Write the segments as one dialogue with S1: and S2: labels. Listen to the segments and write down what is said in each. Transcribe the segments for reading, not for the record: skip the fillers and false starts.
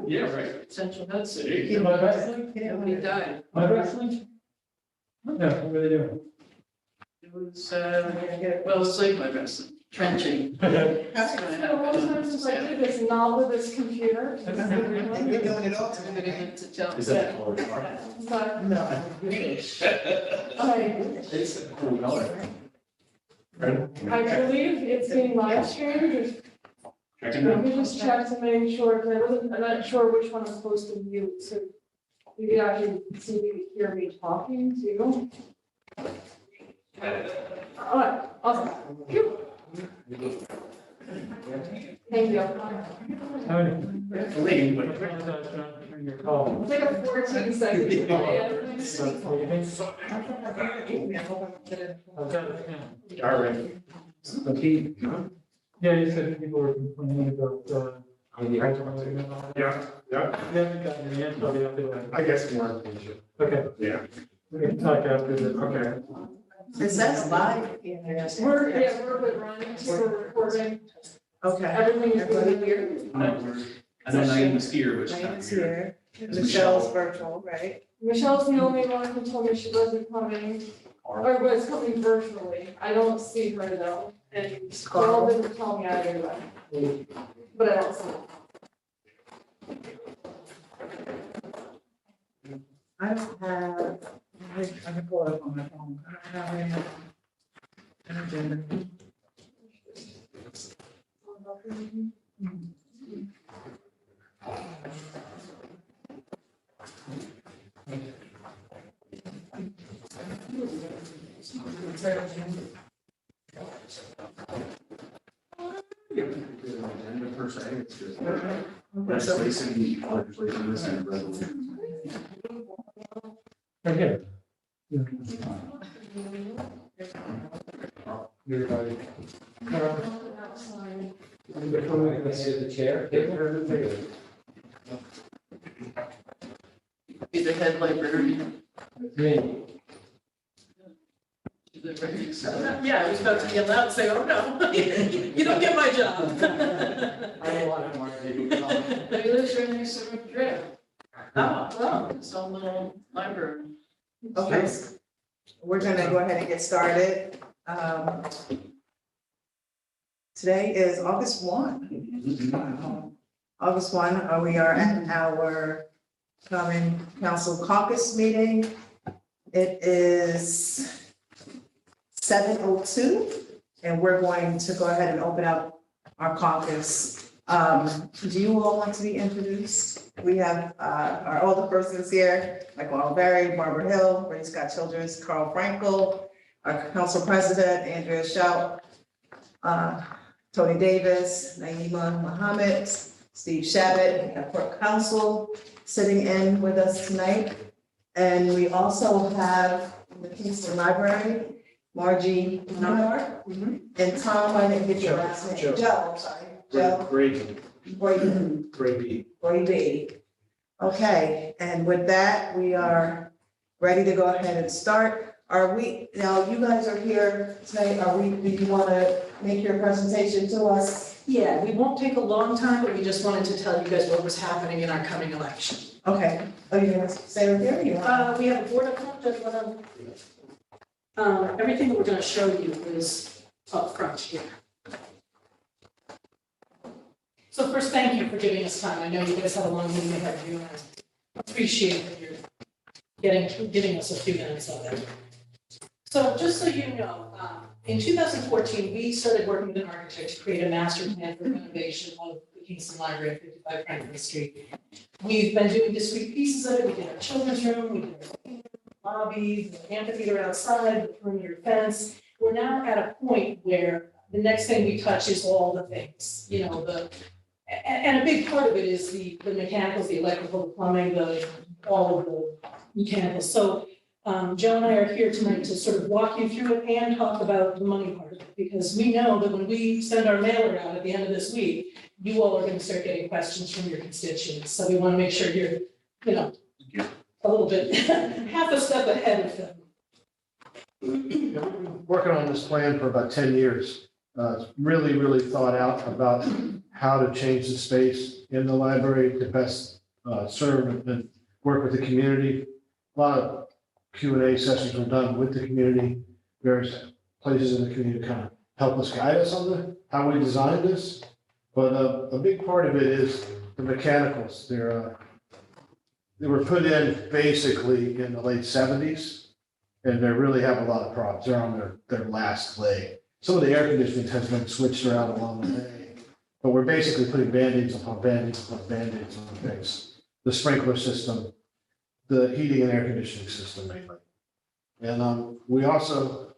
S1: Yeah, right. Central Hudson.
S2: Am I wrestling?
S1: Nobody died.
S2: Am I wrestling? No, what were they doing?
S1: It was, well, it's like my wrestling, trenching.
S3: It's been a long time since I did this, not with this computer.
S4: You're doing it all
S1: I'm gonna get to tell.
S5: Is that color chart?
S3: But,
S4: No.
S3: okay,
S5: It's a cool color.
S3: I believe it's being live streamed. Let me just check to make sure, because I'm not sure which one I'm supposed to mute, so you can actually see if you can hear me talking too. All right, awesome. Phew. Thank you.
S2: Your call.
S3: It's like a 14-second delay.
S5: All right. Okay.
S2: Yeah, you said people were complaining about,
S5: Yeah, yeah.
S2: you haven't gotten the answer, you have to,
S5: I guess more.
S2: okay,
S5: Yeah.
S2: we can talk after this.
S5: Okay.
S4: Is that live?
S3: We're with Ryan, we're recording,
S4: Okay.
S3: everything is good here.
S5: I know Naeem's here, but she's not
S4: Ryan's
S5: here.
S4: here. Michelle's virtual, right?
S3: Michelle's the only one who told me she wasn't coming, or was coming virtually. I don't see her though, and Carl didn't tell me either way. But I don't see her.
S4: I don't have, I can pull it up on my phone. I don't have an agenda.
S5: Legislation, legislation, resolution.
S2: Okay.
S5: Everybody.
S3: Outside.
S5: The chair.
S1: Be the head librarian.
S2: Me.
S1: Yeah, I was about to yell out and say, oh no, you don't get my job.
S5: I don't want to mark you.
S1: He lives right next to Madrid. Oh, well, it's a little library.
S4: Okay, we're gonna go ahead and get started. Today is August 1. August 1, we are at our common council caucus meeting. It is 7:02, and we're going to go ahead and open up our caucus. Do you all want to be introduced? We have our older persons here, Michael Berry, Barbara Hill, Ray Scott Childress, Carl Frankel, our council president, Andrea Shout, Tony Davis, Naima Mohammed, Steve Shabbat, our court counsel sitting in with us tonight. And we also have in the Kingston Library, Margie Menard, and Tom, I didn't get your last name, Joe, I'm sorry, Joe.
S5: Great,
S4: Brayden.
S5: great.
S4: B. Okay, and with that, we are ready to go ahead and start. Are we, now you guys are here tonight, do you want to make your presentation to us?
S6: Yeah, we won't take a long time, but we just wanted to tell you guys what was happening in our coming election.
S4: Okay, oh, you're gonna stay right there, or you want?
S6: We have a board of just everything that we're gonna show you is up front here. So first, thank you for giving us time. I know you guys have a long meeting ahead of you, and I appreciate that you're giving us a few minutes of it. So just so you know, in 2014, we started working with an architect to create a master plan for renovation of the Kingston Library at 55 Franklin Street. We've been doing discrete pieces of it. We did our children's room, we did our lobby, the amphitheater outside, the perimeter fence. We're now at a point where the next thing we touch is all the things, you know, and a big part of it is the mechanicals, the electrical, the plumbing, all of the mechanicals. So Joe and I are here tonight to sort of walk you through it and talk about the money part of it, because we know that when we send our mailer out at the end of this week, you all are going to start getting questions from your constituents. So we want to make sure you're, you know, a little bit, half a step ahead of them.
S7: We've been working on this plan for about 10 years. It's really thought out about how to change the space. in the library to best serve and work with the community. A lot of Q&A sessions were done with the community, various places in the community to kind of help us guide us on how we designed this. But a big part of it is the mechanicals. They were put in basically in the late 70s, and they really have a lot of problems. They're on their last leg. Some of the air conditioning has been switched around along the way, but we're basically putting Band-Aids upon Band-Aids upon Band-Aids on things. The sprinkler system, the heating and air conditioning system mainly. And we also,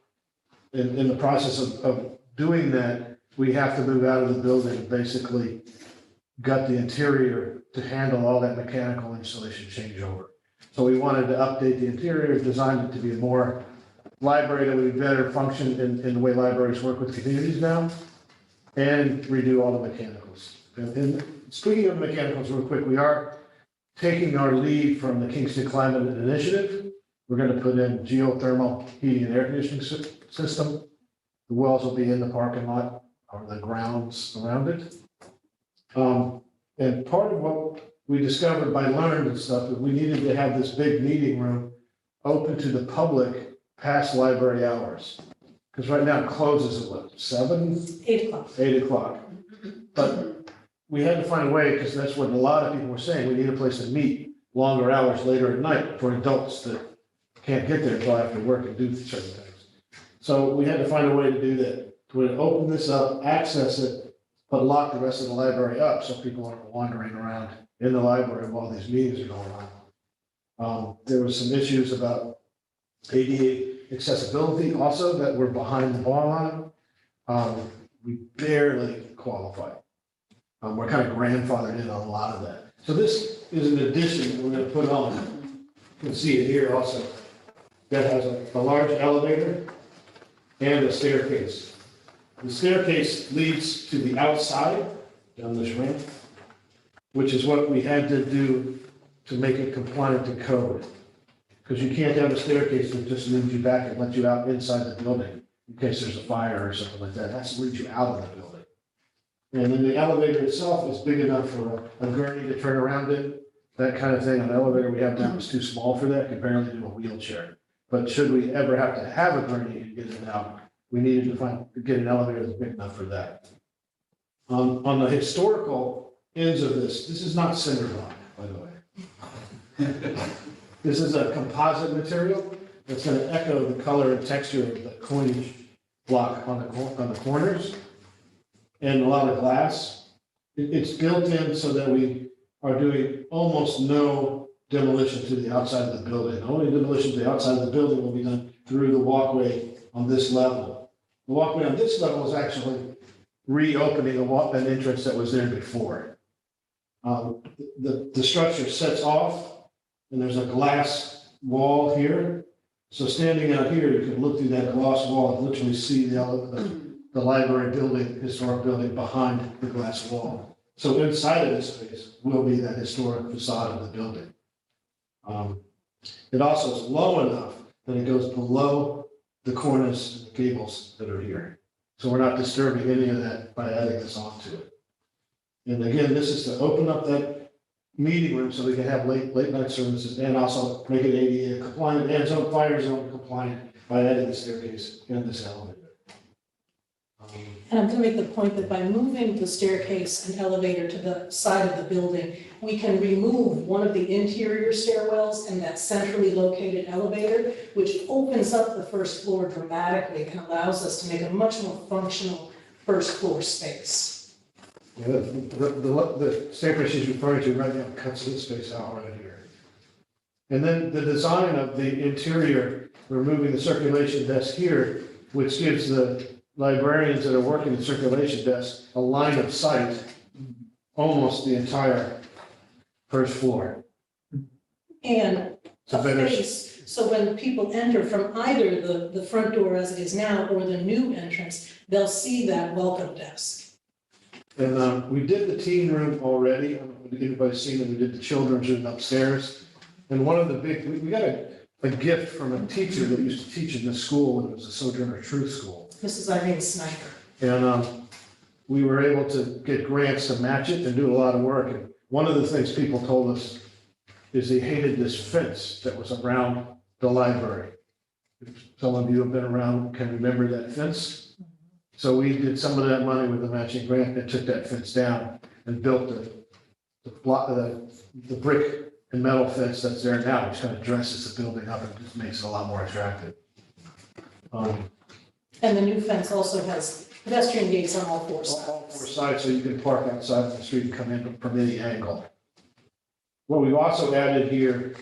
S7: in the process of doing that, we have to move out of the building and basically gut the interior to handle all that mechanical installation changeover. So we wanted to update the interior, designed it to be a more library that would better function in the way libraries work with communities now, and redo all the mechanicals. And speaking of mechanicals real quick, we are taking our lead from the Kingston Climate Initiative. We're going to put in geothermal heating and air conditioning system. The wells will be in the parking lot or the grounds around it. And part of what we discovered by learning and stuff is we needed to have this big meeting room open to the public past library hours. Because right now it closes at what, 7?
S6: 8 o'clock.
S7: 8 o'clock. But we had to find a way, because that's what a lot of people were saying, we need a place to meet longer hours later at night for adults that can't get there until after work and do certain things. So we had to find a way to do that. We would open this up, access it, but lock the rest of the library up so people aren't wandering around in the library while these meetings are going on. There were some issues about ADA accessibility also that were behind the ball on. We barely qualified. We're kind of grandfathered in on a lot of that. So this is an addition that we're going to put on. You can see it here also. That has a large elevator and a staircase. The staircase leads to the outside down this ramp, which is what we had to do to make it compliant to code. Because you can't have a staircase that just leads you back and lets you out inside the building in case there's a fire or something like that. It has to lead you out of the building. And then the elevator itself is big enough for a gurney to turn around it, that kind of thing. An elevator we have now is too small for that, can barely do a wheelchair. But should we ever have to have a gurney and get it out, we needed to get an elevator that's big enough for that. On the historical ends of this is not cinder block, by the way. This is a composite material that's going to echo the color and texture of the coinage block on the corners, and a lot of glass. It's built in so that we are doing almost no demolition to the outside of the building. Only demolition to the outside of the building will be done through the walkway on this level. The walkway on this level is actually reopening an entrance that was there before. The structure sets off, and there's a glass wall here. So standing out here, you can look through that glass wall and literally see the library building, historic building behind the glass wall. So inside of this space will be that historic facade of the building. It also is low enough that it goes below the cornice and gables that are here. So we're not disturbing any of that by adding this onto it. And again, this is to open up that meeting room so we can have late night services and also make it ADA compliant and fire zone compliant by adding the staircase and this elevator.
S6: And I'm going to make the point that by moving the staircase and elevator to the side of the building, we can remove one of the interior stairwells and that centrally located elevator, which opens up the first floor dramatically and allows us to make a much more functional first floor space.
S7: Yeah, the staircase she's referring to right now cuts this space out right here. And then the design of the interior, we're moving the circulation desk here, which gives the librarians that are working the circulation desk a line of sight almost the entire first floor.
S6: And a face, so when people enter from either the front door as it is now or the new entrance, they'll see that welcome desk.
S7: And we did the teen room already. I don't know if anybody's seen it. We did the children's room upstairs. And one of the big, we got a gift from a teacher that used to teach in this school when it was a Sojourner Truth School.
S6: Mrs. Irene Sniper.
S7: And we were able to get grants to match it and do a lot of work. And one of the things people told us is they hated this fence that was around the library. Some of you have been around, can remember that fence? So we did some of that money with the matching grant that took that fence down and built the brick and metal fence that's there now, which kind of dresses the building up and just makes it a lot more attractive.
S6: And the new fence also has pedestrian gates on all four
S7: All four
S6: sides.
S7: sides, so you can park outside of the street and come in from any angle. What we've also added here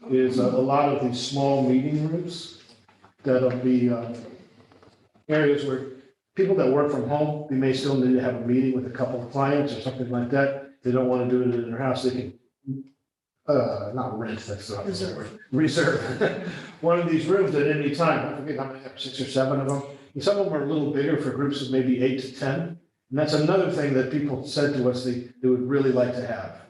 S7: is a lot of these small meeting rooms that'll be areas where people that work from home, they may still need to have a meeting with a couple of clients or something like that. They don't want to do it in their house, they can, not rent, that's not the word. Reserve one of these rooms at any time. I forget how many, 6 or 7 of them. And some of them are a little bigger for groups of maybe 8 to 10. And that's another thing that people said to us they would really like to have.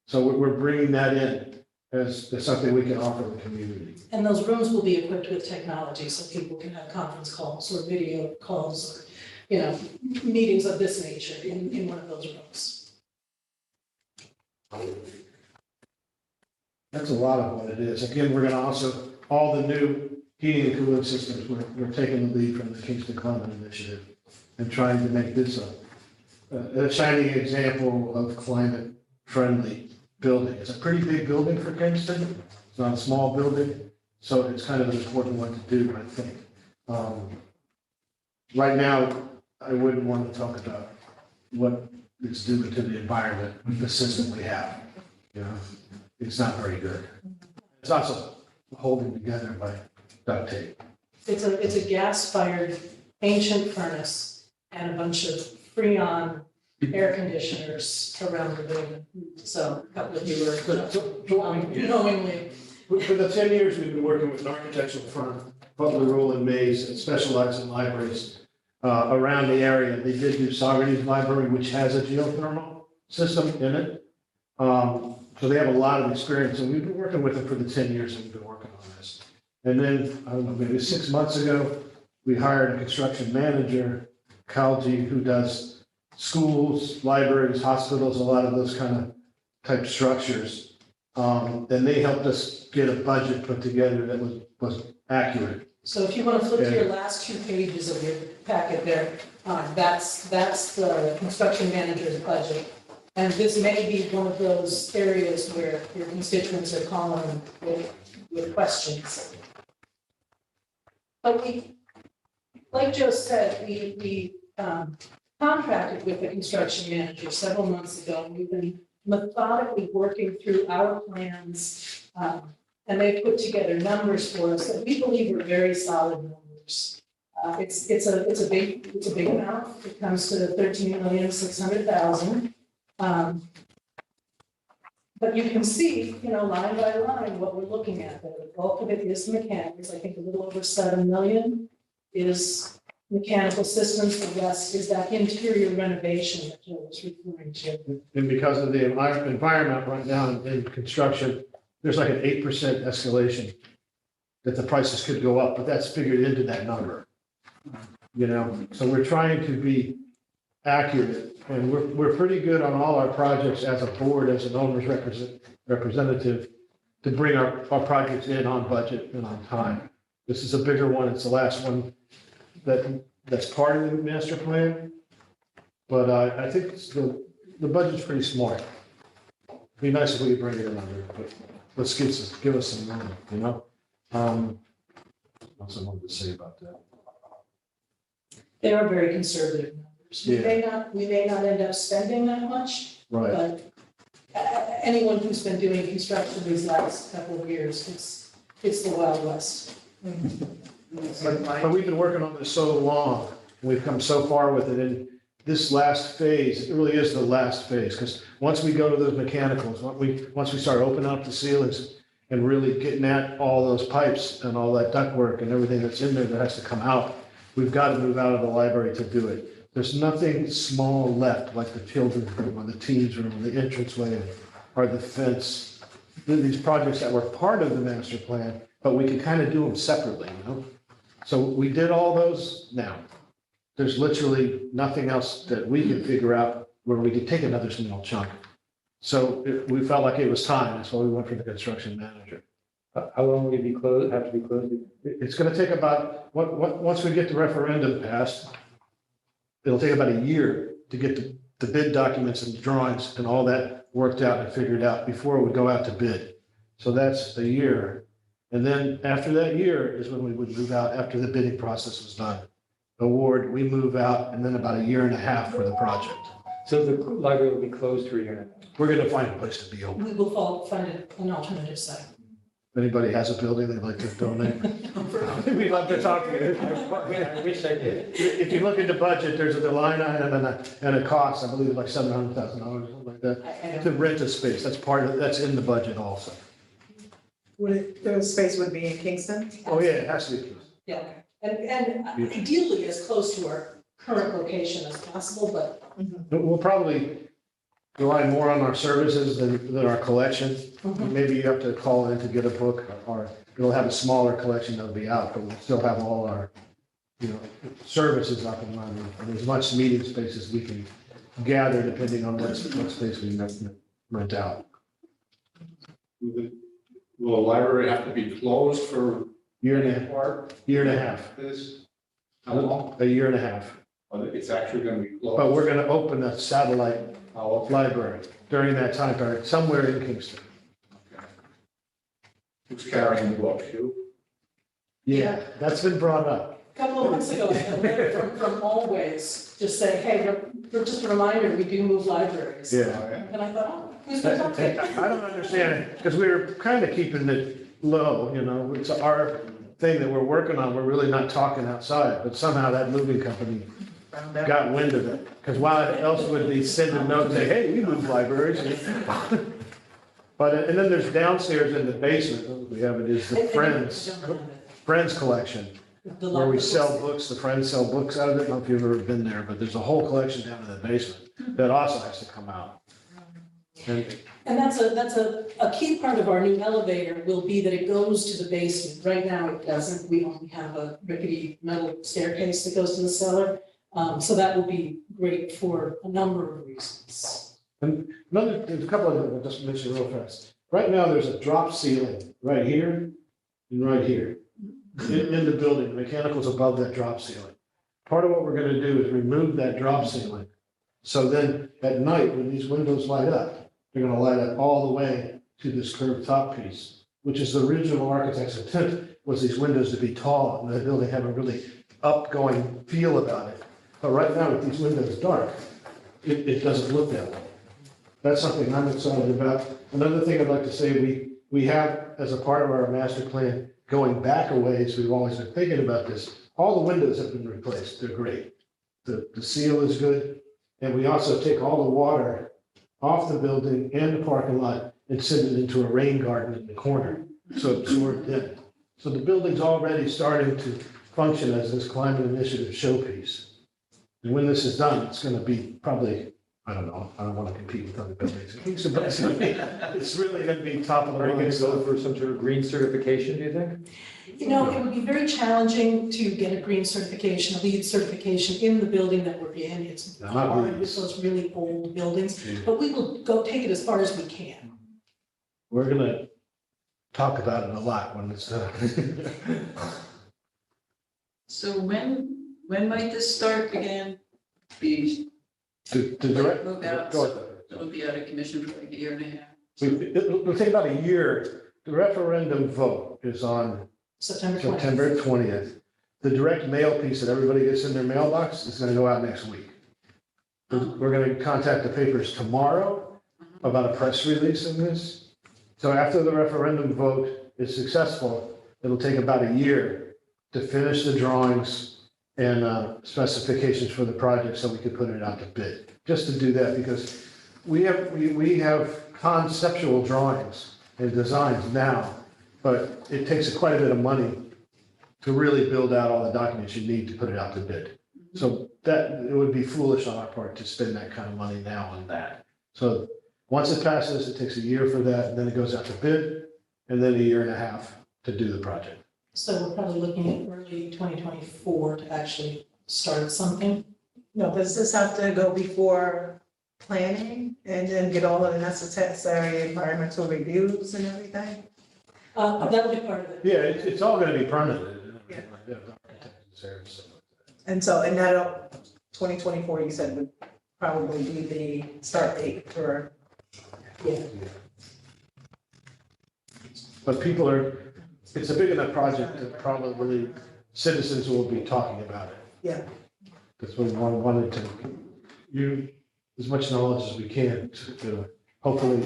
S7: So we're bringing that in as something we can offer the community.
S6: And those rooms will be equipped with technology, so people can have conference calls or video calls, or, you know, meetings of this nature in one of those rooms.
S7: That's a lot of what it is. Again, we're gonna also, all the new heating and cooling systems, we're taking the lead from the Kingston Climate Initiative and trying to make this a shining example of climate-friendly building. It's a pretty big building for Kingston. It's not a small building, so it's kind of an important one to do, I think. Right now, I wouldn't want to talk about what it's doing to the environment with the system we have. You know, it's not very good. It's also holding together by duct tape.
S6: It's a gas-fired ancient furnace and a bunch of Freon air conditioners around the building. So a couple of you were knowingly.
S7: For the 10 years, we've been working with an architectural firm, Butler, Roll and Mays, that specialize in libraries around the area. They did do Saugerties Library, which has a geothermal system in it. So they have a lot of experience, and we've been working with them for the 10 years that we've been working on this. And then, I don't know, maybe 6 months ago, we hired a construction manager, Kalji, who does schools, libraries, hospitals, a lot of those kind of type structures. And they helped us get a budget put together that was accurate.
S6: So if you want to flip to your last 2 pages of your packet there, that's the construction manager's budget. And this may be one of those areas where your constituents are calling with questions. But like Joe said, we contracted with the construction manager several months ago, and we've been methodically working through our plans, and they've put together numbers for us that we believe are very solid numbers. It's a big amount. It comes to $13,600,000. But you can see, you know, line by line, what we're looking at there. The bulk of it is mechanics. I think a little over 7 million is mechanical systems. The rest is that interior renovation that Joe was referring to.
S7: And because of the environment right now in construction, there's like an 8% escalation that the prices could go up, but that's figured into that number. You know, so we're trying to be accurate, and we're pretty good on all our projects as a board, as an owner's representative, to bring our projects in on budget and on time. This is a bigger one. It's the last one that's part of the master plan. But I think the budget's pretty smart. It'd be nice if we could bring it in under, but let's give us some money, you know? What's I wanted to say about that?
S6: They are very conservative numbers. We may not end up spending that much,
S7: Right.
S6: but anyone who's been doing construction these last couple of years, it's the Wild West.
S7: But we've been working on this so long, and we've come so far with it, and this last phase, it really is the last phase, because once we go to those mechanicals, once we start opening up the ceilings and really getting at all those pipes and all that ductwork and everything that's in there that has to come out, we've got to move out of the library to do it. There's nothing small left, like the children's room or the teens room or the entranceway or the fence. These projects that were part of the master plan, but we could kind of do them separately, you know? So we did all those now. there's literally nothing else that we can figure out where we could take another small chunk. So we felt like it was time, that's why we went for the construction manager.
S2: How long will you be closed, have to be closed?
S7: It's gonna take about, once we get the referendum passed, it'll take about a year to get the bid documents and drawings and all that worked out and figured out before we go out to bid. So that's a year. And then after that year is when we would move out, after the bidding process was done. Award, we move out, and then about a year and a half for the project.
S2: So the library will be closed for a year and a half?
S7: We're gonna find a place to be open.
S6: We will find an alternative site.
S7: If anybody has a building they'd like to donate, we'd love to talk to you.
S2: I wish I did.
S7: If you look into budget, there's a line item and a cost, I believe like $700,000 or something like that, to rent a space. That's that's in the budget also.
S4: The space would be in Kingston?
S7: Oh, yeah, it has to be.
S6: Yeah, and ideally as close to our current location as possible, but
S7: But we'll probably rely more on our services than our collection. Maybe you have to call in to get a book, or it'll have a smaller collection that'll be out, but we'll still have all our, services up and running, and as much meeting space as we can gather, depending on what space we rent out.
S8: Will the library have to be closed for
S7: Year and a half,
S8: part
S7: year and a half,
S8: this? How long?
S7: a year and a half.
S8: It's actually gonna be closed?
S7: But we're gonna open a satellite
S8: Oh, okay.
S7: library during that time period, somewhere in Kingston.
S8: Who's carrying the books, you?
S7: Yeah, that's been brought up.
S6: a couple of months ago, I had a letter from Always, just saying, hey, just a reminder, we do move libraries.
S7: Yeah.
S6: And I thought, oh, who's gonna talk to you?
S7: I don't understand it, because we were kind of keeping it low, it's our thing that we're working on, we're really not talking outside, but somehow that moving company got wind of it, because why else would they send a note and say, hey, we move libraries? But, and then there's downstairs in the basement, we have it is the Friends collection, where we sell books, the Friends sell books out of it, I don't know if you've ever been there, but there's a whole collection down in the basement that also has to come out.
S6: And that's a key part of our new elevator will be that it goes to the basement. Right now it doesn't. We only have a rickety metal staircase that goes to the cellar. So that will be great for a number of reasons.
S7: And there's a couple of them I'll just mention real fast. Right now, there's a drop ceiling right here and right here in the building. The mechanical's above that drop ceiling. Part of what we're gonna do is remove that drop ceiling. So then at night, when these windows light up, they're gonna light up all the way to this curved top piece, which is the original architect's intent, was these windows to be tall and the building have a really upgoing feel about it. But right now, with these windows dark, it doesn't look that way. That's something I'm excited about. Another thing I'd like to say, we have, as a part of our master plan, going back a ways, we've always been thinking about this. All the windows have been replaced. They're great. The seal is good. And we also take all the water off the building and the parking lot and send it into a rain garden in the corner. So it's absorbed in. So the building's already starting to function as this climate initiative showpiece. And when this is done, it's gonna be probably, I don't know, I don't wanna compete with other buildings in Kingston, but it's really gonna be top of the
S2: Are you
S7: line.
S2: going to go for some sort of green certification, do you think?
S6: It would be very challenging to get a green certification, a LEED certification in the building that we're in. It's
S7: Not
S6: hard
S7: LEED.
S6: with those really old buildings,
S7: Yeah.
S6: but we will go take it as far as we can.
S7: We're gonna talk about it a lot when it's done.
S1: So when might this start again? Be,
S7: To direct.
S1: Move out.
S7: go ahead.
S1: it'll be out of commission for like a year and a half.
S7: It'll take about a year. The referendum vote is on
S6: September 20th.
S7: September 20th. The direct mail piece that everybody gets in their mailbox is gonna go out next week. We're gonna contact the papers tomorrow about a press release in this. So after the referendum vote is successful, it'll take about a year to finish the drawings and specifications for the project so we could put it out to bid. Just to do that, because we have conceptual drawings and designs now, but it takes quite a bit of money to really build out all the documents you need to put it out to bid. So that, it would be foolish on our part to spend that kind of money now on that. So once it passes, it takes a year for that, and then it goes out to bid, and then a year and a half to do the project.
S6: So we're probably looking at early 2024 to actually start something.
S4: No, does this have to go before planning and then get all of the necessary environmental reviews and everything?
S6: That'll be part of it.
S7: Yeah, it's all gonna be permanent.
S4: Yeah.
S7: Architects there, so.
S4: And so, and that, 2024, you said would probably be the start date for,
S7: But people are, it's a big enough project that probably citizens will be talking about it.
S4: yeah.
S7: That's what we wanted to, you, as much knowledge as we can to hopefully,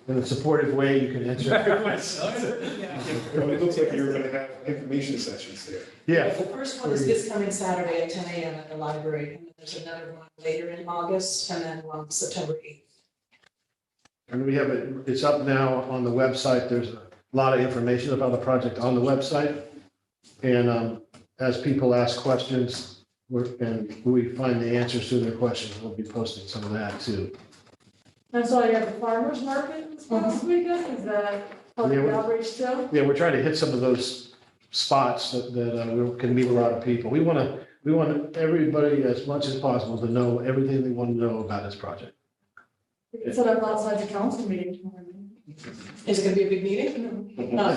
S7: in a supportive way, you can answer everyone's.
S8: It looks like you're gonna have information sessions there.
S7: Yeah,
S6: The first one is this coming Saturday at 10 a.m. at the library, and then there's another one later in August, and then one September 8th.
S7: and we have it, it's up now on the website. There's a lot of information about the project on the website. And as people ask questions, and we find the answers to their questions, we'll be posting some of that too.
S3: And so you have the farmer's market this past weekend, is that part of the outreach still?
S7: Yeah, we're trying to hit some of those spots that we can meet a lot of people. We want everybody as much as possible to know everything they want to know about this project.
S3: We can set up outside the council meeting tomorrow.
S6: Is it gonna be a big meeting? No.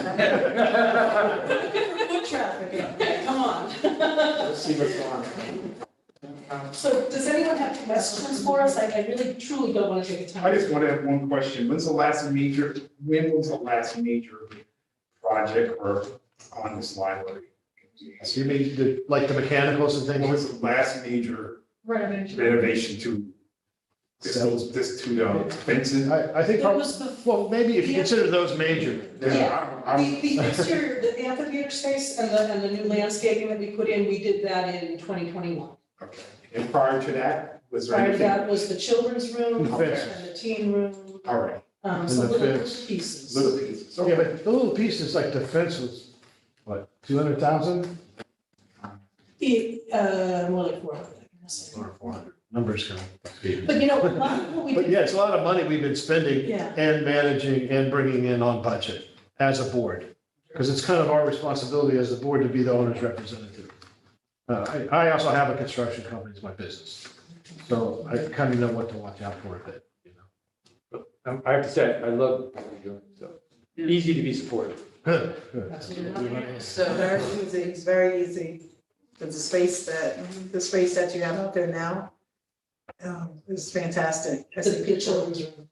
S6: Foot traffic, come on.
S8: Let's see what's going on.
S6: So does anyone have questions for us? I really truly don't want to take the
S8: I
S6: time.
S8: just want to have one question. When was the last major project or on this library?
S7: So you mean like the mechanicals and
S8: When
S7: things?
S8: was the last major
S3: Renovation.
S8: renovation to this to the fences?
S7: I think,
S6: It was the,
S7: well, maybe if you consider those major.
S6: the exterior, the amphitheater space and the new landscaping that we put in, we did that in 2021.
S8: Okay. And prior to that, was there
S6: Prior to
S8: anything?
S6: that was the children's room
S7: The fence.
S6: and the teen room,
S8: All right,
S6: some
S7: the
S6: little
S7: fence.
S6: pieces.
S8: little pieces.
S7: Yeah,
S8: Okay.
S7: but the little pieces like the fence was, what, 200,000?
S6: More like 400, I guess.
S7: Or 400, numbers come.
S6: But you know, a lot of what we
S7: But
S6: did,
S7: yeah, it's a lot of money we've been spending
S6: yeah,
S7: and managing and bringing in on budget as a board. Because it's kind of our responsibility as the board to be the owner's representative. I also have a construction company, it's my business. So I kind of know what to watch out for a bit, you know.
S2: I have to say, I love what you're doing, so easy to be supportive.
S7: Good, good.
S6: absolutely.
S1: So
S4: Very easy, it's very easy. The space that you have out there now, is fantastic.
S6: The children's room.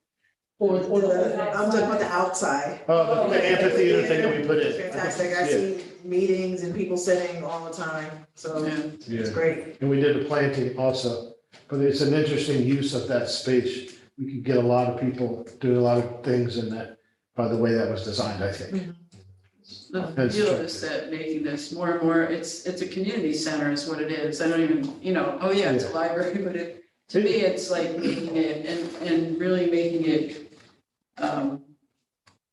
S6: Or
S4: I'm
S6: the.
S4: talking about the outside.
S7: Oh, the amphitheater thing that we put
S4: It's
S7: in.
S4: fantastic. I see meetings and people sitting all the time, so
S1: yeah.
S4: it's
S7: Yeah.
S4: great.
S7: And we did the planting also, but it's an interesting use of that space. We could get a lot of people doing a lot of things in that, by the way that was designed, I think.
S1: The
S7: That's
S1: deal
S7: true.
S1: is that making this more and more, it's a community center is what it is. I don't even, oh yeah, it's a library, but to me, it's like making it and really making it,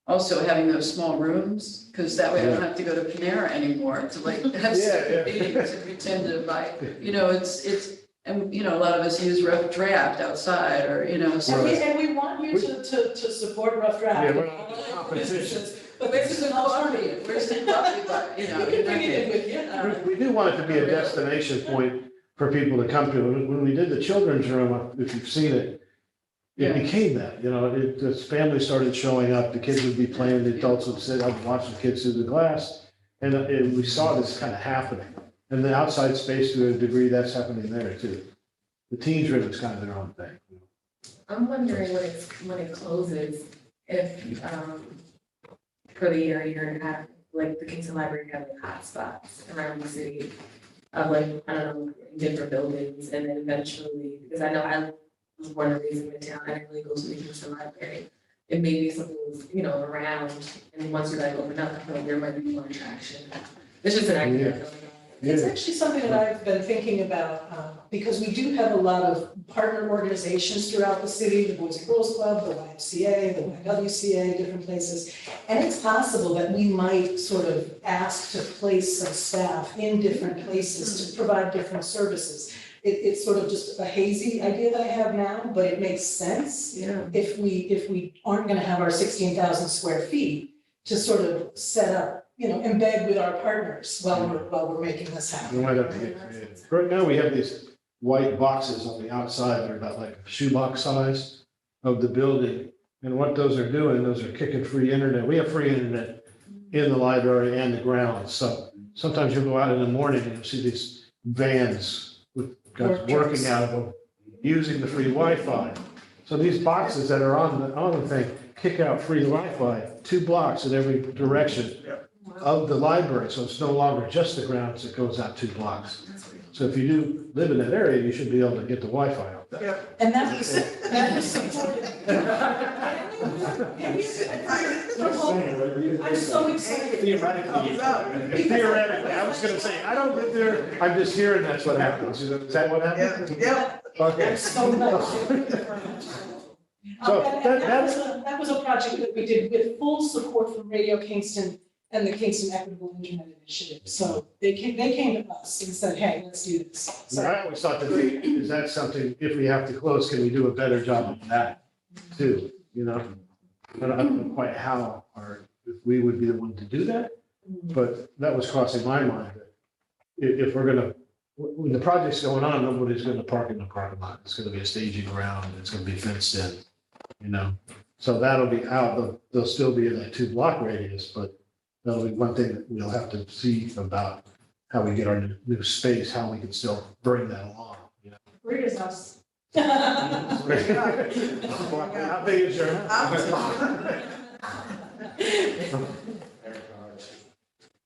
S1: also having those small rooms, because that way I don't have to go to Panera anymore to like have
S7: Yeah,
S1: meetings and pretend to buy, and, a lot of us use rough draft outside or, so.
S6: And we want you to support Rough Draft.
S7: Yeah, we're not in competition.
S6: But
S1: Where's
S6: this
S1: the
S6: is an
S1: coffee?
S6: alternative.
S1: Where's the coffee bar?
S6: You can bring it in with you.
S7: We do want it to be a destination point for people to come to. When we did the children's room, if you've seen it,
S1: Yeah.
S7: it became that, the families started showing up, the kids would be playing, the adults would sit up and watch the kids through the glass. And we saw this kind of happening. And the outside space, to a degree, that's happening there too. The teens room is kind of their own thing.
S9: I'm wondering when it closes, if, for the year and a half, like the Kingston Library have like hotspots around the city of like, I don't know, different buildings, and then eventually, because I know I was born and raised in Midtown, I didn't really go to the Kingston Library. It may be something was, around, and once you like open up, I feel like there might be more attraction. It's just an idea.
S6: It's
S7: Yeah.
S6: actually something that I've been thinking about, because we do have a lot of partner organizations throughout the city, the Boys and Girls Club, the YMCA, the YWCA, different places. And it's possible that we might sort of ask to place some staff in different places to provide different services. It's sort of just a hazy idea that I have now, but it makes sense
S1: Yeah.
S6: if we aren't gonna have our 16,000 square feet to sort of set up embed with our partners while we're making this
S7: We
S6: happen.
S7: might have to get creative. Right now, we have these white boxes on the outside, they're about like shoebox size of the building. And what those are doing, those are kicking free internet. We have free internet in the library and the grounds. So sometimes you'll go out in the morning and you'll see these vans with guys working out of them, using the free Wi-Fi. So these boxes that are on the thing kick out free Wi-Fi 2 blocks in every direction of the library. So it's no longer just the grounds, it goes out 2 blocks. So if you do live in that area, you should be able to get the Wi-Fi out there.
S6: And that was supported. I'm so excited.
S7: Theoretically, I was gonna say, I don't live there, I'm just hearing that's what happens. Is that what happens?
S4: Yep.
S7: Okay.
S6: So much.
S7: So
S6: And that was a project that we did with full support from Radio Kingston and the Kingston Equitable Internet Initiative. So they came to us and said, hey, let's do this.
S7: So
S6: So
S7: I always thought that, is that something, if we have to close, can we do a better job of that too, you know? I don't know quite how, or if we would be the one to do that, but that was crossing my mind. That if we're gonna, when the project's going on, nobody's gonna park in the parking lot. It's gonna be a staging ground, it's gonna be fenced in, you know? So that'll be out, they'll still be in that 2 block radius, but that'll be one thing that we'll have to see about how we get our new space, how we can still bring that along, you know?
S3: Where is us?
S7: How big is your house?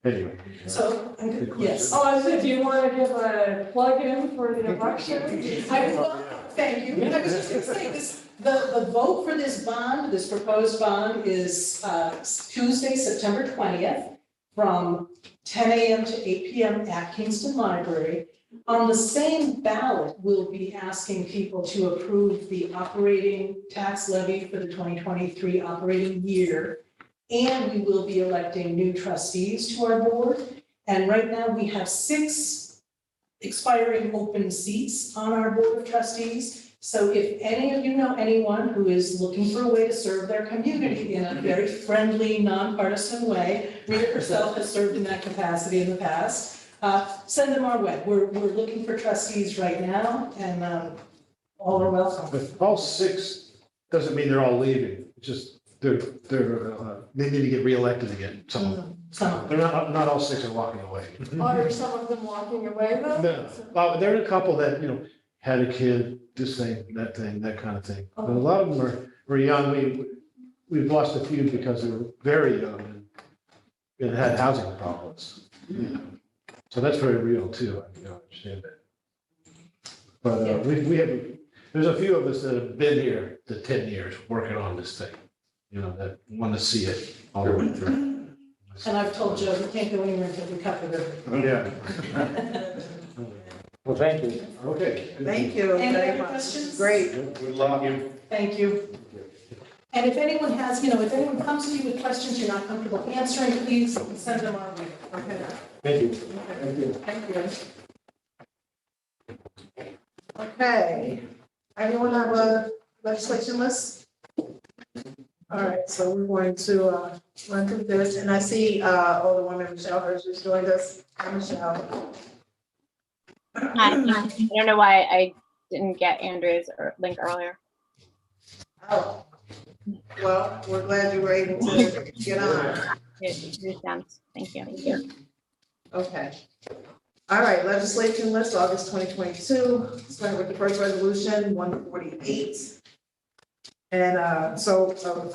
S7: Anyway.
S6: So, yes.
S3: Oh, I said, do you want to give a plug-in for the election?
S6: Thank you. I was just gonna say, the vote for this bond, this proposed bond is Tuesday, September 20th, from 10 a.m. to 8 p.m. at Kingston Library. On the same ballot, we'll be asking people to approve the operating tax levy for the 2023 operating year. And we will be electing new trustees to our board. And right now, we have 6 expiring open seats on our board of trustees. So if any of you know anyone who is looking for a way to serve their community in a very friendly, nonpartisan way, Rita herself has served in that capacity in the past, send them our way. We're looking for trustees right now, and all are welcome.
S7: But all 6 doesn't mean they're all leaving, it's just they need to get reelected again, some of them.
S6: Some.
S7: They're not all 6 are walking away.
S3: Are some of them walking away though?
S7: No, well, there are a couple that, you know, had a kid, this thing, that kind of thing. But a lot of them were young, we've lost a few because they were very young and had housing problems, you know. So that's very real too, I understand that. But we have, there's a few of us that have been here the 10 years working on this thing, you know, that want to see it all the way through.
S6: And I've told Joe, we can't go anywhere until we cut the ribbon.
S7: Yeah.
S2: Well, thank you.
S7: Okay.
S4: Thank you
S6: Any
S4: very
S6: other
S4: much.
S6: questions?
S4: Great.
S7: Good luck.
S6: Thank you. And if anyone has, if anyone comes to you with questions you're not comfortable answering, please send them our way.
S4: Okay.
S2: Thank you.
S4: Thank you. Okay. Everyone have a legislation list? All right, so we're going to run through this, and I see Alderwoman Michelle Hirsch just joined us. Hi, Michelle.
S10: Hi, I don't know why I didn't get Andrew's link earlier.
S4: Oh, well, we're glad you were able to get on.
S10: It makes sense. Thank you. Thank you.
S4: Okay. All right, legislation list, August 2022, starting with the first resolution, 148. And so a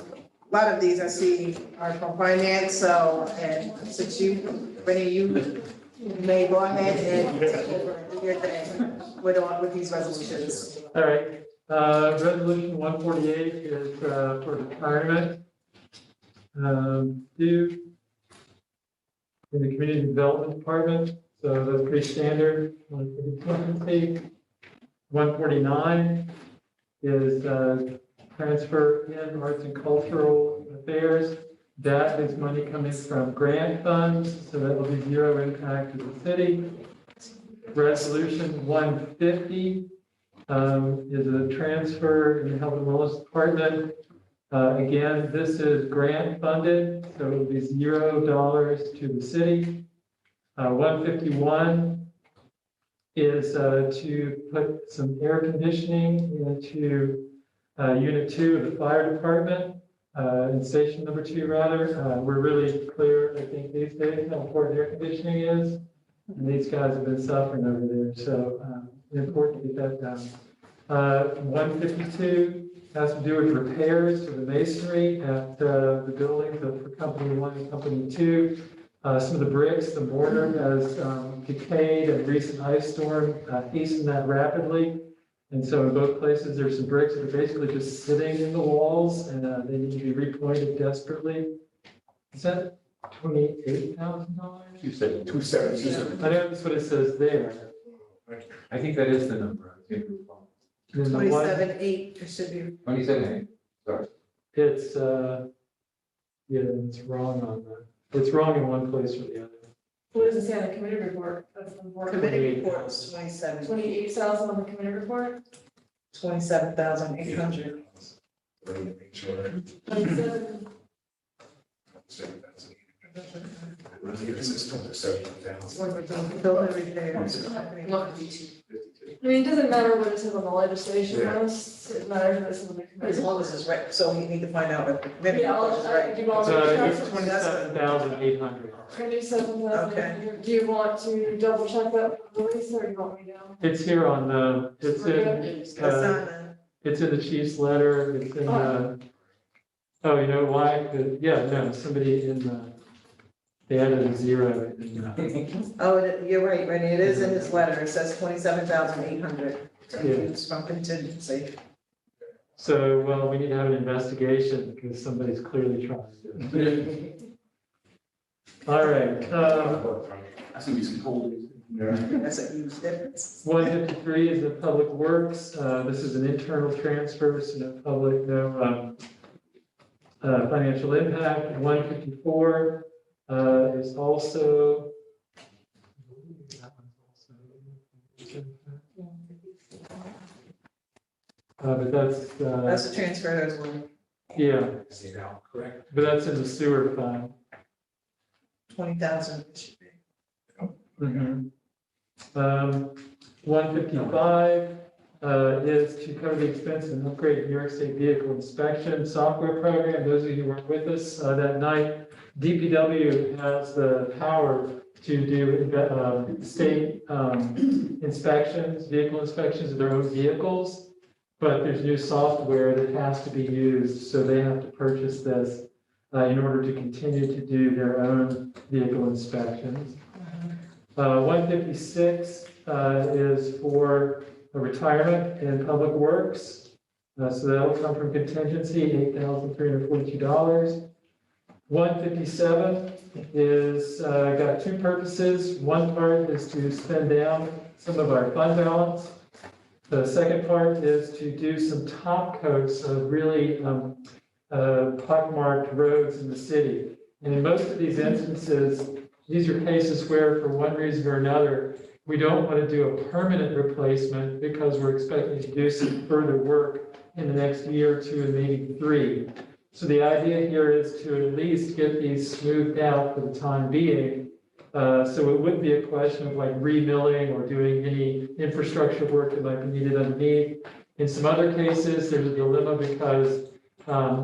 S4: lot of these I see are from finance, so, and since Renee, you may go ahead and take over your day with these resolutions.
S11: All right, resolution 148 is for retirement. Due in the community development department, so that's pretty standard. 149 is transfer in arts and cultural affairs. That is money coming from grant funds, so that will be zero impact to the city. Resolution 150 is a transfer in the Health and Wellness Department Again, this is grant funded, so it will be $0 to the city. 151 is to put some air conditioning into Unit 2 of the fire department, in station number 2 rather. We're really clear, I think, these days how important air conditioning is. And these guys have been suffering over there, so important to get that done. 152 has to do with repairs to the masonry at the buildings for Company 1 and Company 2. Some of the bricks, the mortar has decayed, and recent ice storm hastened that rapidly. And so in both places, there's some bricks that are basically just sitting in the walls, and they need to be repointed desperately. Is that $28,000?
S2: You said
S8: 270.
S11: I know that's what it says there.
S5: I think that is the number.
S11: And then the one,
S4: 27.8, it should be.
S5: 27, sorry.
S11: it's, yeah, it's wrong on it's wrong in one place or the other.
S3: What does it say on the committee report? That's the board.
S4: Committee report was 27,
S3: 28,000 on the committee report?
S4: 27,800.
S8: Make sure.
S3: 27.
S8: This is 27,000.
S4: Building repairs.
S3: I mean, it doesn't matter what it says on the legislation list, it matters what it says on the committee.
S4: As long as it's right, so we need to find out if the committee
S3: Yeah,
S4: report is right.
S3: do you want
S11: So
S3: me
S11: it's
S3: to check?
S11: 27,800.
S3: 27,000.
S4: Okay.
S3: Do you want to double check that, Lisa, or do you want me to?
S11: It's here on the, it's in,
S4: It's on
S11: it's in the chief's letter, it's in the, oh, you know why? Yeah, no, somebody in the, they added a 0 in
S4: Oh, you're right, Rennie, it is in his letter, it says 27,800 to
S11: Yeah.
S4: use from contingency.
S11: So, well, we need to have an investigation because somebody's clearly trying to do it. All right,
S5: I think it's cold.
S4: That's a huge difference.
S11: 153 is the public works. This is an internal transfer, so no public, no financial impact. 154 is also. But that's,
S4: That's a transfer as well,
S11: yeah,
S8: Correct.
S11: but that's in the sewer fund.
S4: 20,000.
S11: 155 is to cover the expense of an upgrade New York State vehicle inspection software program. Those of you who weren't with us that night, DPW has the power to do state inspections, vehicle inspections of their own vehicles. But there's new software that has to be used, so they have to purchase this in order to continue to do their own vehicle inspections. 156 is for a retirement in public works. So that'll come from contingency, $8,342. 157 is got two purposes. One part is to spend down some of our fund balance. The second part is to do some top coats of really pockmarked roads in the city. And in most of these instances, these are cases where for one reason or another, we don't want to do a permanent replacement because we're expecting to do some further work in the next year or two and maybe 3. So the idea here is to at least get these smoothed out for the time being. So it wouldn't be a question of like remilling or doing any infrastructure work that might be needed underneath. In some other cases, there's a dilemma because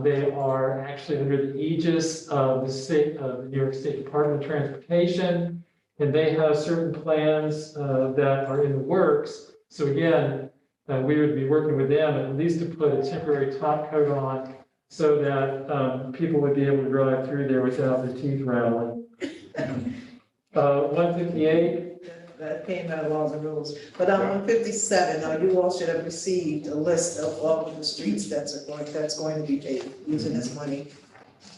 S11: they are actually under the aegis of the New York State Department of Transportation, and they have certain plans that are in the works. So again, we would be working with them at least to put a temporary top coat on so that people would be able to drive through there without their teeth rattling. 158.
S4: That came out of laws and rules. But on 157, you all should have received a list of all of the streets that's going to be paid using this money.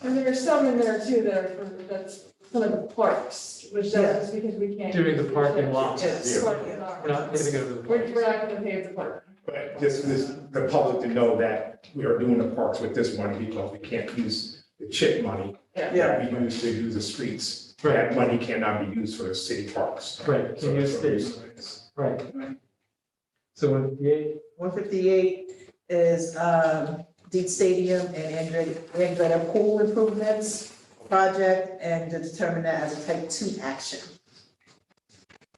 S3: And there are some in there too that are, that's some of the parks, which that's because we can't.
S11: Doing the parking lot.
S4: Yes.
S3: Parking lot.
S11: We're not getting over the.
S3: We're not gonna pay the park.
S8: But just the public to know that we are doing the parks with this money because we can't use the chip money
S3: Yeah.
S8: that we use to do the streets. That money cannot be used for the city parks.
S11: Right, can use state, right. So 158,
S4: 158 is Deep Stadium and Andrea Pool Improvements Project, and to determine that as a type 2 action.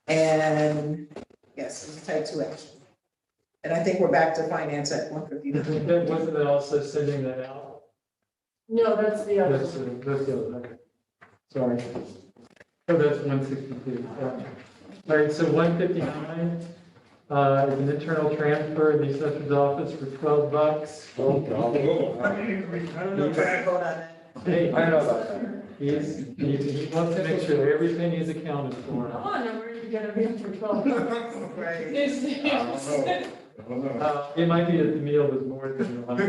S4: And yes, it's a type 2 action. And I think we're back to finance at 150.
S11: Then wasn't it also sending that out?
S3: No, that's the other.
S11: That's the other, okay. Sorry. Oh, that's 162. Yeah. All right, so 159 is an internal transfer in the assessor's office for $12.
S2: Oh, God.
S4: I don't know if I can vote on that.
S11: Hey,
S2: I don't know about that.
S11: he wants to make sure everything is accounted
S3: I
S11: for.
S3: wanna know where you're gonna be for 12 months.
S4: Right.
S3: These days.
S11: It might be that the meal was more than the lunch.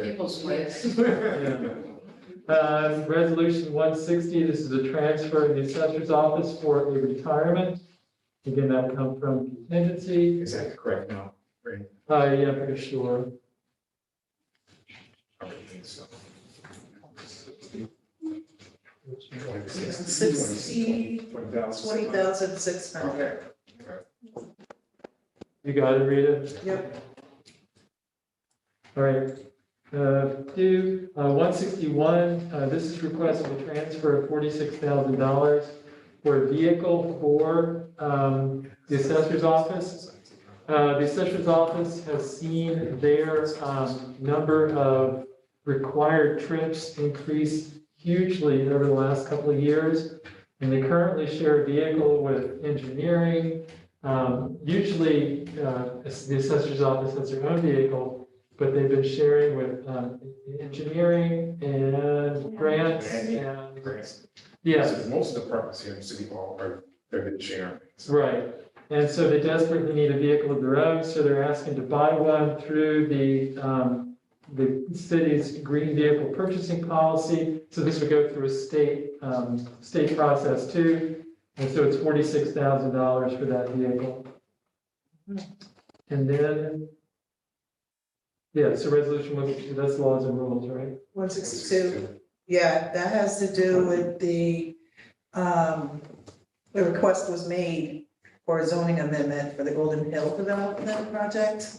S1: People swear.
S11: Yeah. Resolution 160, this is a transfer in the assessor's office for a retirement. Again, that comes from contingency.
S8: Is that correct now? Right.
S11: Yeah, pretty sure.
S8: I would think so.
S4: 20,600.
S11: You got it, Rita?
S4: Yep.
S11: All right. 161, this is requesting a transfer of $46,000 for a vehicle for the assessor's office. The assessor's office has seen their number of required trips increase hugely over the last couple of years. And they currently share a vehicle with engineering. Usually, the assessor's office has their own vehicle, but they've been sharing with engineering and grants and, yeah.
S8: So most departments here in City Hall they've been sharing.
S11: Right. And so they desperately need a vehicle of their own, so they're asking to buy one through the city's green vehicle purchasing policy. So this would go through a state process too. And so it's $46,000 for that vehicle. And then, yeah, so resolution 162, that's laws and rules, right?
S4: 162. Yeah, that has to do with the request was made for a zoning amendment for the Golden Hill Development Project.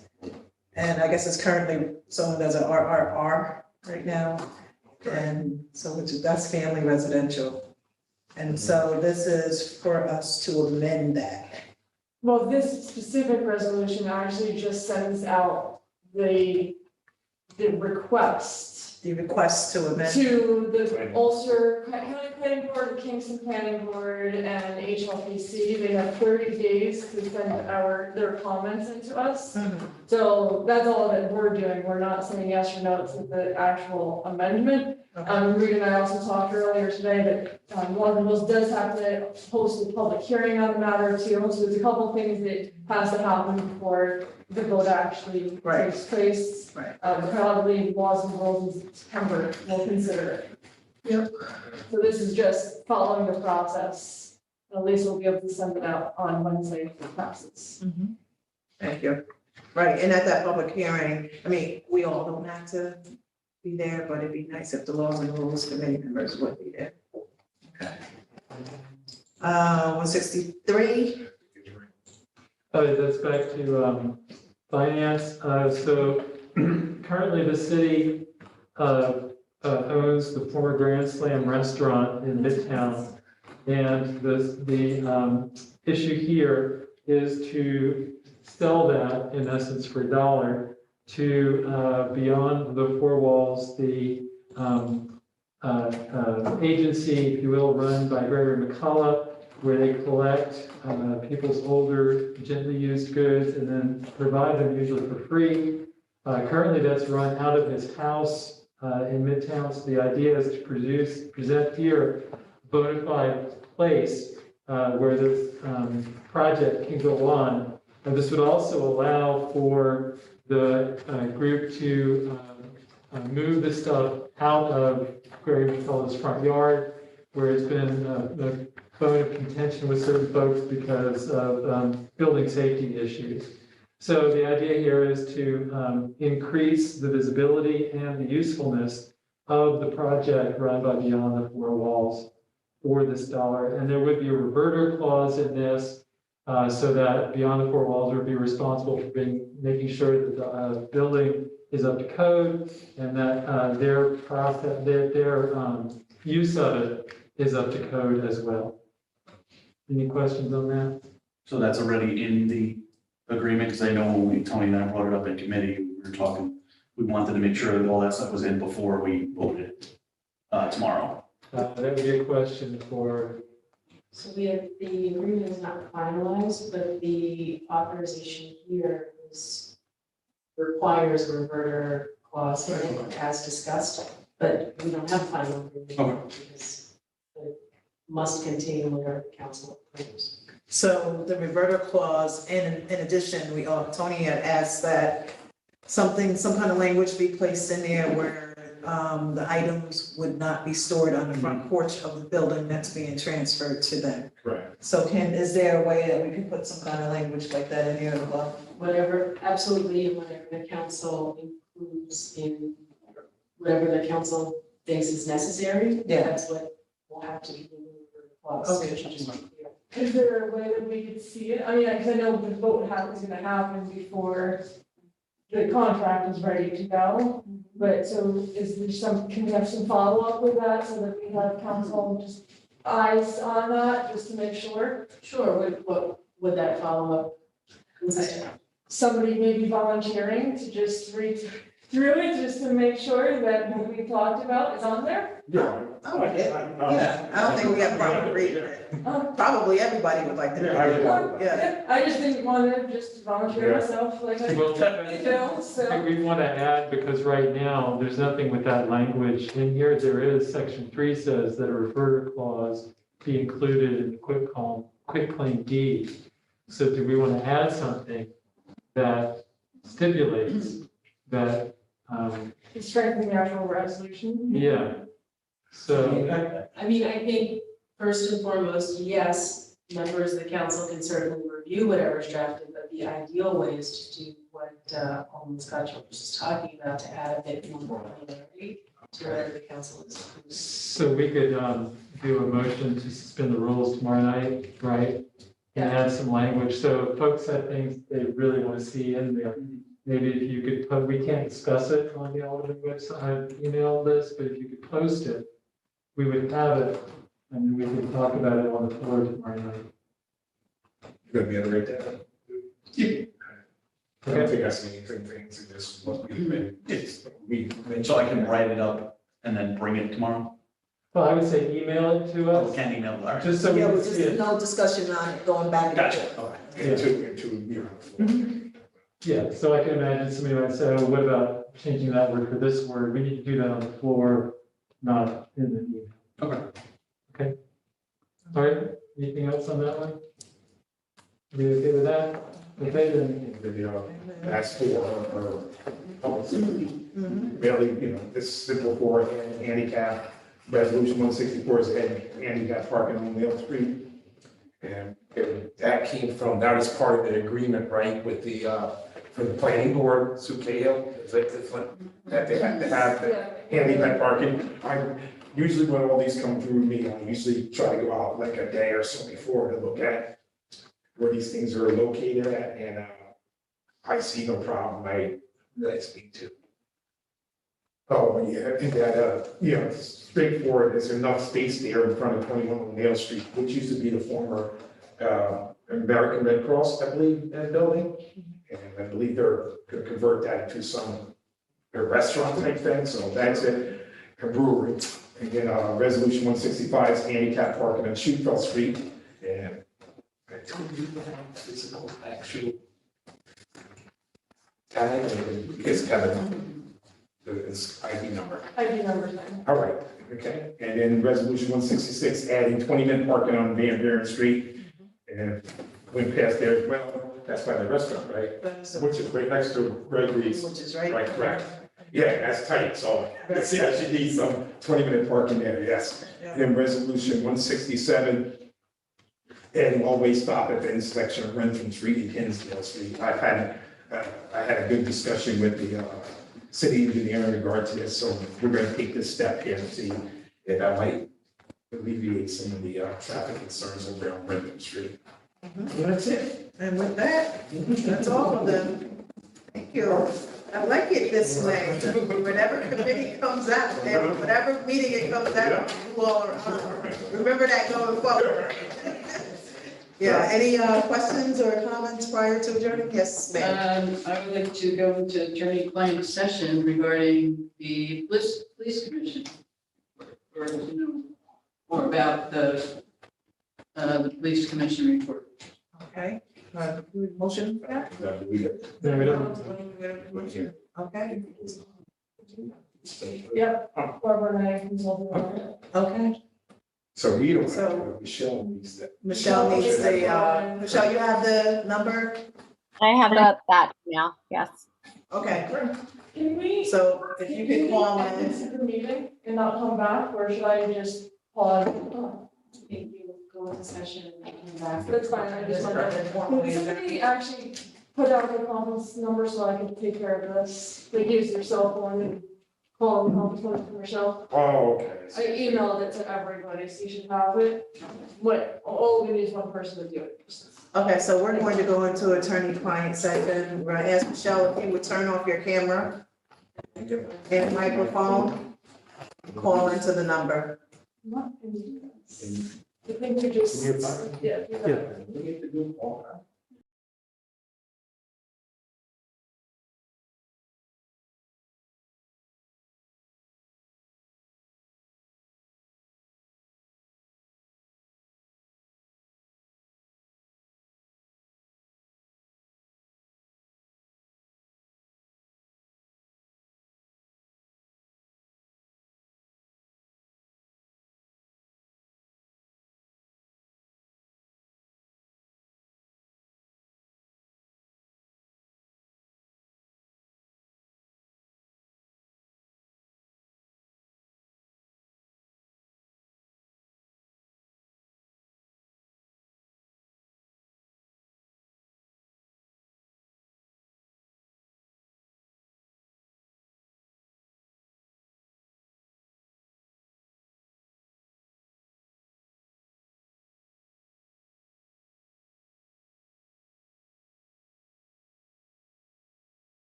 S4: And I guess it's currently zoned as a RRR right now. And so that's family residential. And so this is for us to amend that.
S3: Well, this specific resolution actually just sends out the request
S4: The request to amend.
S3: to the Ulster County Planning Board, Kingston Planning Board, and HLPC. They have 30 days to send their comments into us. So that's all that we're doing. We're not saying yes or no to the actual amendment. Rita and I also talked earlier today that one of the rules does have to post a public hearing on the matter too. So there's a couple of things that has to happen before the vote actually takes place.
S4: Right.
S3: Probably laws and rules in September, we'll consider it.
S4: Yep.
S3: So this is just following the process. At least we'll be able to send it out on Wednesday if it passes.
S4: Thank you. Right, and at that public hearing, I mean, we all don't have to be there, but it'd be nice if the laws and rules committee members would be there. Okay. 163.
S11: That's back to finance. So currently the city owns the former Grand Slam restaurant in Midtown. And the issue here is to sell that in essence for $1 to beyond the four walls, the agency, if you will, run by Gregory McCullough, where they collect people's older, gently used goods and then provide them usually for free. Currently, that's run out of his house in Midtown. So the idea is to present here a bona fide place where this project can go on. And this would also allow for the group to move the stuff out of Gregory McCullough's front yard, where it's been a bone of contention with certain folks because of building safety issues. So the idea here is to increase the visibility and the usefulness of the project run by Beyond the Four Walls for this $1. And there would be a reverter clause in this so that beyond the four walls would be responsible for making sure that the building is up to code and that their process, their use of it is up to code as well. Any questions on that?
S12: So that's already in the agreement, because I know when Tony and I brought it up in committee, we were talking, we wanted to make sure that all that stuff was in before we voted tomorrow.
S11: That would be a question for,
S13: So we have, the agreement is not finalized, but the authorization here is requires a reverter clause as discussed, but we don't have a final agreement because it must contain whatever the council approves.
S4: So the reverter clause, and in addition, Tony had asked that some kind of language be placed in there where the items would not be stored on the front porch of the building that's being transferred to them.
S8: Right.
S4: So is there a way that we can put some kind of language like that in here as well?
S13: Whatever, absolutely, whatever the council includes in, whatever the council thinks is necessary,
S4: Yeah.
S13: that's what will have to be in the reverter clause.
S4: Okay.
S13: Which is just clear.
S3: Is there a way that we could see it? I mean, because I know the vote is gonna happen before the contract is ready to go. But so is there can we have some follow-up with that so that we have council just eyes on that, just to make sure?
S13: Sure, what would that follow-up consist of?
S3: Somebody maybe volunteering to just read through it, just to make sure that what we talked about is on there?
S8: Yeah.
S4: Oh, yeah, I don't think we have a problem reading it. Probably everybody would like to.
S8: Yeah, I would.
S4: Yeah.
S3: I just didn't want to just volunteer myself like I,
S11: well,
S3: so.
S11: we want to add, because right now, there's nothing with that language in here. There is, section 3 says that a reverter clause be included in the quitclaim deed. So do we want to add something that stipulates that,
S3: Strengthen the actual resolution.
S11: yeah. So,
S13: I mean, I think first and foremost, yes, members of the council can certainly review whatever's drafted, but the ideal way is to do what Alderman Scott was just talking about, to add a bit more clarity to whatever the council is approving.
S11: so we could do a motion to suspend the rules tomorrow night, right? And add some language. So folks have things they really want to see in there. Maybe if you could put, we can't discuss it on the Alderman website, email list, but if you could post it, we would have it, and we could talk about it on the floor tomorrow night.
S8: You're gonna be able to write that? Yeah. I don't think I see anything fancy, this must be,
S12: So I can write it up and then bring it tomorrow?
S11: Well, I would say email it to
S12: Oh,
S11: us,
S12: can't email, all right.
S11: just so we
S4: Yeah,
S11: can
S4: with
S11: see
S4: just
S11: it.
S4: no discussion on it, going back and
S12: Gotcha,
S4: forth.
S12: all right.
S8: into,
S11: Yeah, so I can imagine somebody might say, oh, what about changing that word for this word? We need to do that on the floor, not in the email.
S12: Okay.
S11: Okay. All right, anything else on that one? Are we okay with that? Okay, then.
S8: that's for, really, this simple for handicap, resolution 164 is handicap parking on Mill Street. And that came from, that was part of the agreement, right, with the, from the planning board, Sue Cahill, that they had to have the handicap parking. Usually when all these come through me, I usually try to go out like a day or so before to look at where these things are located at, and I see no problem, that I speak to. Oh, yeah, I think that, straightforward, there's enough space there in front of 21 O'Neill Street, which used to be the former American Red Cross, I believe, that building. And I believe they're gonna convert that into a restaurant type thing, so that's it, a brewery. And then resolution 165 is handicap parking on Shootfeld Street, and I told you that physical actual tag, it's Kevin, it's ID number.
S3: ID numbers.
S8: All right, okay, and then resolution 166, adding 20-minute parking on Van Buren Street. And went past there as well, that's by the restaurant, right? Which is right next to Gregory's.
S4: Which is right.
S8: Right, correct. Yeah, that's tight, so I see I should need some 20-minute parking there, yes.
S4: Yeah.
S8: Then resolution 167, and always stop at the intersection of Rentham Street and Hinsdale Street. I had a good discussion with the city engineer in regard to this, so we're gonna take this step here and see if that might alleviate some of the traffic concerns over on Rentham Street.
S7: That's it.
S4: And with that, that's all of them. Thank you. I like it this way. Whenever committee comes out, and whatever meeting it comes out, you all are on. Remember that going forward. Yeah, any questions or comments prior to adjourning? Yes, ma'am.
S1: I would like to go into attorney-client session regarding the police commission. Or, more about the police commission report.
S4: Okay, motion for that?
S11: No, we don't.
S4: Okay,
S3: Yep, Barbara and I consulted on it.
S4: okay.
S8: So we don't,
S4: So-
S8: Michelle needs that.
S4: Michelle needs the, Michelle, you have the number?
S10: I have that email, yes.
S4: Okay,
S3: Can we?
S4: so if you can call
S3: Can we
S4: in.
S3: exit the meeting and not come back, or should I just pause?
S13: Think you go into session and come back.
S3: That's fine, I just wanted to inform. Somebody actually put out the conference number so I can take care of this. They use their cell phone and call the conference number for Michelle.
S8: Oh, okay.
S3: I emailed it to everybody, so you should have it. What, all we need is one person to do it.
S4: Okay, so we're going to go into attorney-client session. We're gonna ask Michelle if you would turn off your camera and microphone. Call into the number.
S3: Not in this. I think we just, yeah.
S7: Yeah.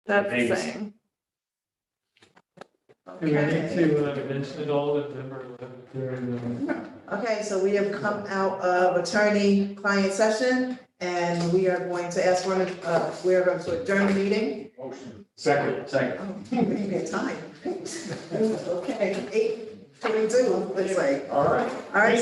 S3: That's the
S12: Vegas.
S3: thing.
S11: Do we need
S4: Okay.
S11: to mention it all at number 11?
S4: Okay, so we have come out of attorney-client session, and we are going to ask one of, we are going to adjourn the meeting.
S8: Motion. Second.
S12: Second.
S4: Oh, we get time. Okay, 8:22, looks like.
S8: All right.
S4: All right,